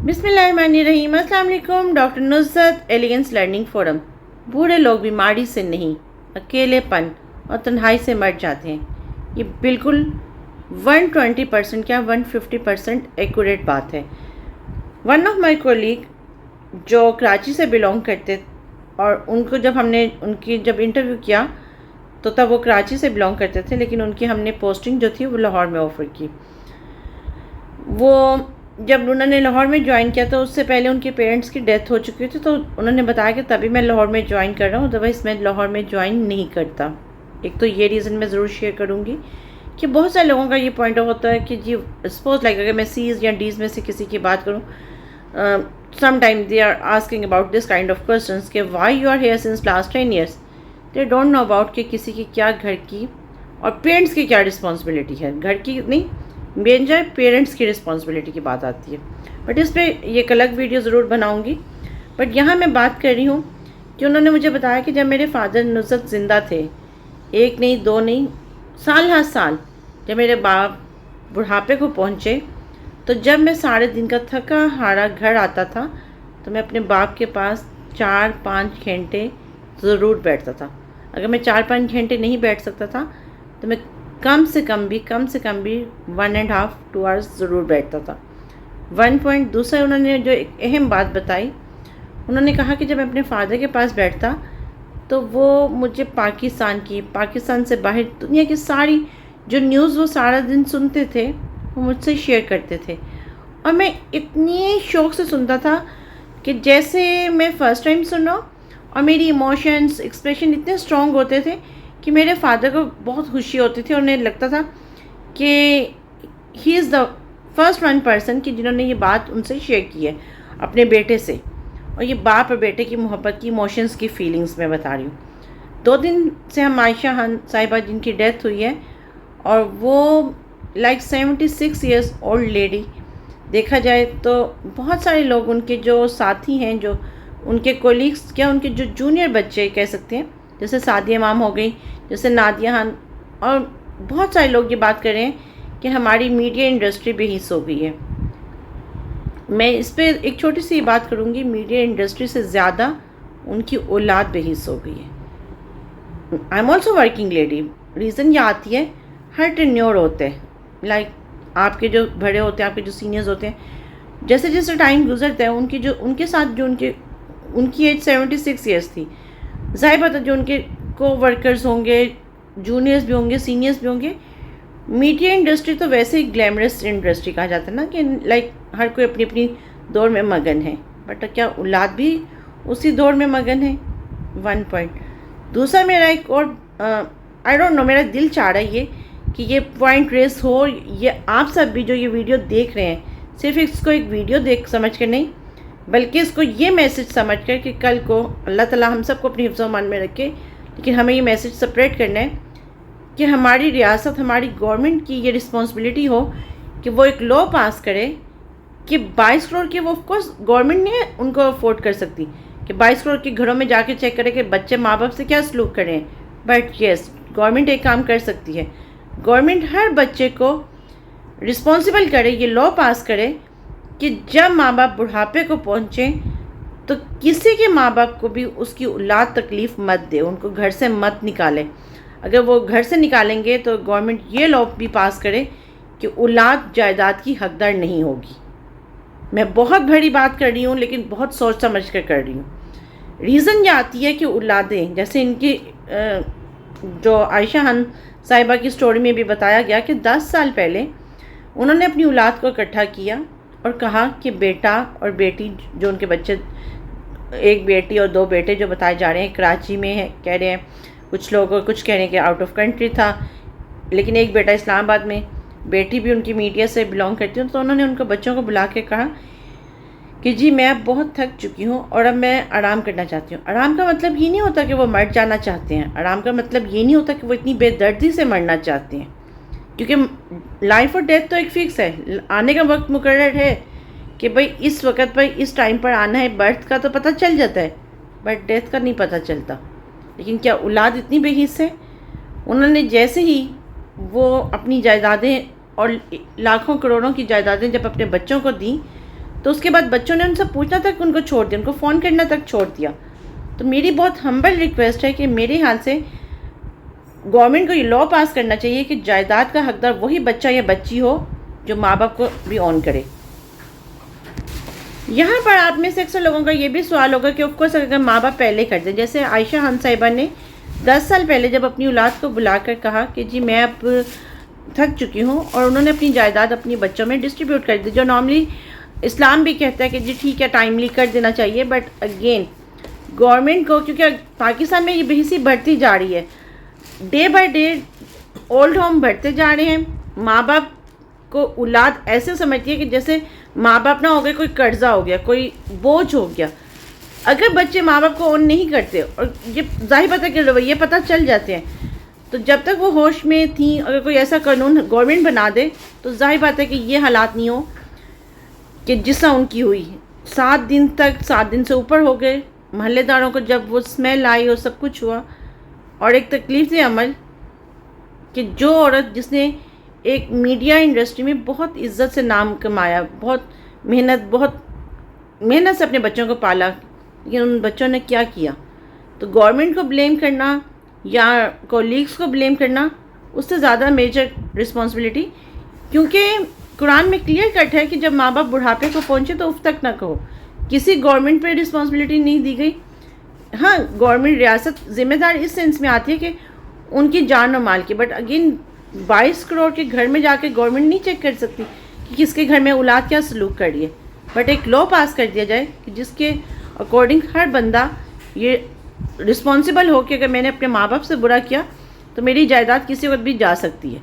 बिस्मिल्लाहिर्रहमानिर्रहीम। अस्सलाम वालेकुम। Doctor Nusrat, elegance learning forum. बूढ़े लोग बीमारी से नहीं, अकेलेपन और तन्हाई से मर जाते हैं। ये बिल्कुल 120% क्या 150% एक्यूरेट बात है। वन ऑफ माई कोलीग जो कराची से बिलोंग करते, और उनको जब हमने उनकी जब इंटरव्यू किया तो तब वो कराची से बिलोंग करते थे, लेकिन उनकी हमने पोस्टिंग जो थी वो लाहौर में ऑफ़र की। वो जब उन्होंने लाहौर में ज्वाइन किया तो उससे पहले उनके पेरेंट्स की डेथ हो चुकी थी, तो उन्होंने बताया कि तभी मैं लाहौर में ज्वाइन कर रहा हूँ, अदरवाइज़ मैं लाहौर में ज्वाइन नहीं करता। एक तो ये रीज़न मैं ज़रूर शेयर करूँगी कि बहुत सारे लोगों का ये पॉइंट ऑफ होता है कि जी सपोज लाइक अगर मैं सीज़ या डीज़ में से किसी की बात करूँ, some time they are asking about this kind of questions कि why you are here since last 10 years। They don't know about कि किसी की क्या घर की और पेरेंट्स की क्या रिस्पॉन्सिबिलिटी है। घर की नहीं, मेन जो है पेरेंट्स की रिस्पॉन्सिबिलिटी की बात आती है। बट इस पर एक अलग वीडियो ज़रूर बनाऊंगी। बट यहाँ मैं बात कर रही हूँ कि उन्होंने मुझे बताया कि जब मेरे फादर नुसरत ज़िंदा थे, एक नहीं दो नहीं साल हर साल, जब मेरे बाप बुढ़ापे को पहुँचे तो जब मैं सारे दिन का थका हारा घर आता था तो मैं अपने बाप के पास 4-5 घंटे ज़रूर बैठता था। अगर मैं 4-5 घंटे नहीं बैठ सकता था तो मैं कम से कम भी 1.5-2 hours ज़रूर बैठता था। दूसरा उन्होंने जो एक अहम बात बताई, उन्होंने कहा कि जब मैं अपने फादर के पास बैठता तो वो मुझे पाकिस्तान से बाहर दुनिया की सारी जो न्यूज़ वो सारा दिन सुनते थे वो मुझसे शेयर करते थे, और मैं इतनी शौक़ से सुनता था कि जैसे मैं फ़र्स्ट टाइम सुन रहा हूँ, और मेरी इमोशंस एक्सप्रेशन इतने स्ट्रॉन्ग होते थे कि मेरे फादर को बहुत खुशी होती थी, और उन्हें लगता था कि he is the first one person कि जिन्होंने ये बात उनसे शेयर की है अपने बेटे से। और ये बाप और बेटे की मोहब्बत की इमोशंस की फीलिंग्स मैं बता रही हूँ। 2 दिन से हम आयशा खान साहिबा जिनकी डेथ हुई है, और वो लाइक 76 years ओल्ड लेडी। देखा जाए तो बहुत सारे लोग उनके जो साथी हैं, जो उनके कोलीग्स, क्या उनके जो जूनियर बच्चे कह सकते हैं, जैसे सादिया इमाम हो गई, जैसे नादिया खान, और बहुत सारे लोग ये बात कर रहे हैं कि हमारी मीडिया इंडस्ट्री बेहिस हो गई है। मैं इस पर एक छोटी सी बात करूँगी, मीडिया इंडस्ट्री से ज़्यादा उनकी औलाद बेहिस हो गई है। I am also working lady. Reason ये आती है, हर टेन्योर होते हैं, लाइक आपके जो बड़े होते हैं, आपके जो सीनियर्स होते हैं, जैसे जैसे टाइम गुजरता है उनके साथ जो उनकी एज 76 years थी, ज़ाहिर बात है जो उनके को वर्कर्स होंगे, जूनियर्स भी होंगे, सीनियर्स भी होंगे। मीडिया इंडस्ट्री तो वैसे ही ग्लैमरस इंडस्ट्री कहा जाता है ना, कि लाइक हर कोई अपनी अपनी दौड़ में मगन है, बट क्या औलाद भी उसी दौड़ में मगन है? 1 पॉइंट। दूसरा मेरा एक और आई डोंट नो, मेरा दिल चाह रहा है ये कि ये पॉइंट रेस हो। ये आप सब भी जो ये वीडियो देख रहे हैं, सिर्फ इसको एक वीडियो देख समझ कर नहीं, बल्कि इसको ये मैसेज समझ कर कि कल को अल्लाह ताला हम सबको अपनी हिफ्ज़ मान में रखे, लेकिन हमें ये मैसेज स्प्रेड करना है कि हमारी रियासत, हमारी गवर्नमेंट की ये रिस्पॉन्सिबिलिटी हो कि वो एक लॉ पास करे कि 22 करोड़ की, वो ऑफकोर्स गवर्नमेंट नहीं उनको अफोर्ड कर सकती कि 22 करोड़ के घरों में जाके चेक करे कि बच्चे माँ बाप से क्या सलूक करें, बट येस गवर्नमेंट एक काम कर सकती है। गवर्नमेंट हर बच्चे को रिस्पॉन्सिबल करे, ये लॉ पास करे कि जब माँ बाप बुढ़ापे को पहुँचे तो किसी के माँ बाप को भी उसकी औलाद तकलीफ़ मत दे, उनको घर से मत निकाले। अगर वो घर से निकालेंगे तो गवर्नमेंट ये लॉ भी पास करे कि औलाद जायदाद की हकदार नहीं होगी। मैं बहुत बड़ी बात कर रही हूँ, लेकिन बहुत सोच समझ कर रही हूँ। रीज़न ये आती है कि औलादें, जैसे इनकी जो आयशा खान साहिबा की स्टोरी में भी बताया गया कि 10 साल पहले उन्होंने अपनी औलाद को इकट्ठा किया और कहा कि बेटा और बेटी, जो उनके बच्चे, एक बेटी और 2 बेटे जो बताए जा रहे हैं कराची में है, कह रहे हैं कुछ लोग, और कुछ कह रहे हैं कि आउट ऑफ कंट्री था, लेकिन एक बेटा इस्लामाबाद में, बेटी भी उनकी मीडिया से बिलोंग करती हूँ। तो उन्होंने उनके बच्चों को बुला के कहा कि जी मैं अब बहुत थक चुकी हूँ और अब मैं आराम करना चाहती हूँ। आराम का मतलब ये नहीं होता कि वो मर जाना चाहते हैं, आराम का मतलब ये नहीं होता कि वो इतनी बेदर्दी से मरना चाहते हैं, क्योंकि लाइफ और डेथ तो एक फ़िक्स है, आने का वक्त मुकर्रर है कि भाई इस वक्त पर इस टाइम पर आना है। बर्थ का तो पता चल जाता है, बट डेथ का नहीं पता चलता। लेकिन क्या औलाद इतनी बेहिस है? उन्होंने जैसे ही वो अपनी जायदादें और लाखों करोड़ों की जायदादें जब अपने बच्चों को दी تو اس کے بعد بچوں نے ان سے پوچھنا تک ان کو چھوڑ دیا، ان کو فون کرنا تک چھوڑ دیا. تو میری بہت ہمبل ریکویسٹ ہے کہ میرے حال سے گورنمنٹ کو یہ لا پاس کرنا چاہیے کہ جائیداد کا حقدار وہی بچہ یا بچی ہو جو ماں باپ کو بھی اون کرے. یہاں پر آپ میں سے اکثر لوگوں کا یہ بھی سوال ہوگا کہ آف کورس اگر ماں باپ پہلے کر دیں، جیسے عائشہ خان صاحبہ نے 10 سال پہلے جب اپنی اولاد کو بلا کر کہا کہ جی میں اب تھک چکی ہوں، اور انہوں نے اپنی جائیداد اپنی بچوں میں ڈسٹریبیوٹ کر دی، جو نارملی اسلام بھی کہتا ہے کہ جی ٹھیک ہے ٹائملی کر دینا چاہیے. بٹ اگین گورنمنٹ کو، کیونکہ پاکستان میں یہ بے حسی بڑھتی جا رہی ہے، day by day old home بڑھتے جا رہے ہیں. ماں باپ کو اولاد ایسے سمجھتی ہے کہ جیسے ماں باپ نہ ہو گئے کوئی قرضہ ہو گیا، کوئی بوجھ ہو گیا. اگر بچے ماں باپ کو اون نہیں کرتے، اور یہ ظاہر بات ہے کہ رویے پتہ چل جاتے ہیں، تو جب تک وہ ہوش میں تھیں اگر کوئی ایسا قانون گورنمنٹ بنا دے تو ظاہر بات ہے کہ یہ حالات نہیں ہو کہ جس طرح ان کی ہوئی. 7 دن تک، 7 دن سے اوپر ہو گئے، محلے داروں کو جب وہ اسمیل آئی اور سب کچھ ہوا. اور ایک تکلیف سے عمل کہ جو عورت جس نے ایک میڈیا انڈسٹری میں بہت عزت سے نام کمایا، بہت محنت سے اپنے بچوں کو پالا، لیکن ان بچوں نے کیا کیا. تو گورنمنٹ کو بلیم کرنا یا کولیگس کو بلیم کرنا اس سے زیادہ میجر رسپانسبلٹی، کیونکہ قرآن میں کلیئر کٹ ہے کہ جب ماں باپ بڑھاپے کو پہنچے تو اف تک نہ کہو. کسی گورنمنٹ پہ رسپانسبلٹی نہیں دی گئی. ہاں گورنمنٹ ریاست ذمہ دار اس سینس میں آتی ہے کہ ان کی جان و مال کی، بٹ اگین 22 کروڑ کے گھر میں جا کے گورنمنٹ نہیں چیک کر سکتی کہ کس کے گھر میں اولاد کیا سلوک کر رہی ہے. بٹ ایک لا پاس کر دیا جائے کہ جس کے اکارڈنگ ہر بندہ یہ رسپانسبل ہو کہ اگر میں نے اپنے ماں باپ سے برا کیا تو میری جائیداد کسی وقت بھی جا سکتی ہے.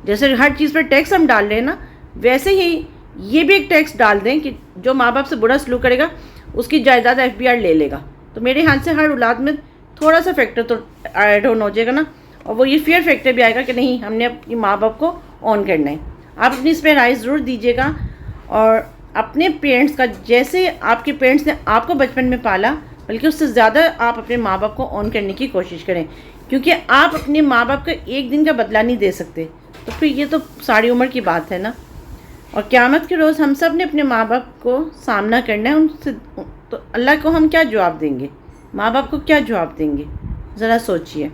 جیسے ہر چیز پر ٹیکس ہم ڈال رہے ہیں نا، ویسے ہی یہ بھی ایک ٹیکس ڈال دیں کہ جو ماں باپ سے برا سلوک کرے گا اس کی جائیداد FBR لے لے گا. تو میرے خیال سے ہر اولاد میں تھوڑا سا فیکٹر تو ایڈ آن ہو جائے گا نا، اور وہ یہ فیئر فیکٹر بھی آئے گا کہ نہیں ہم نے اپنی ماں باپ کو آن کرنا ہے. آپ اپنی اس پہ رائے ضرور دیجیے گا، اور اپنے پیرنٹس کا، جیسے آپ کے پیرنٹس نے آپ کو بچپن میں پالا بلکہ اس سے زیادہ آپ اپنے ماں باپ کو آن کرنے کی کوشش کریں، کیونکہ آپ اپنے ماں باپ کا ایک دن کا بدلہ نہیں دے سکتے. تو پھر یہ تو ساری عمر کی بات ہے نا. اور قیامت کے روز ہم سب نے اپنے ماں باپ کو سامنا کرنا ہے، ان سے تو اللہ کو ہم کیا جواب دیں گے، ماں باپ کو کیا جواب دیں گے، ذرا سوچئے.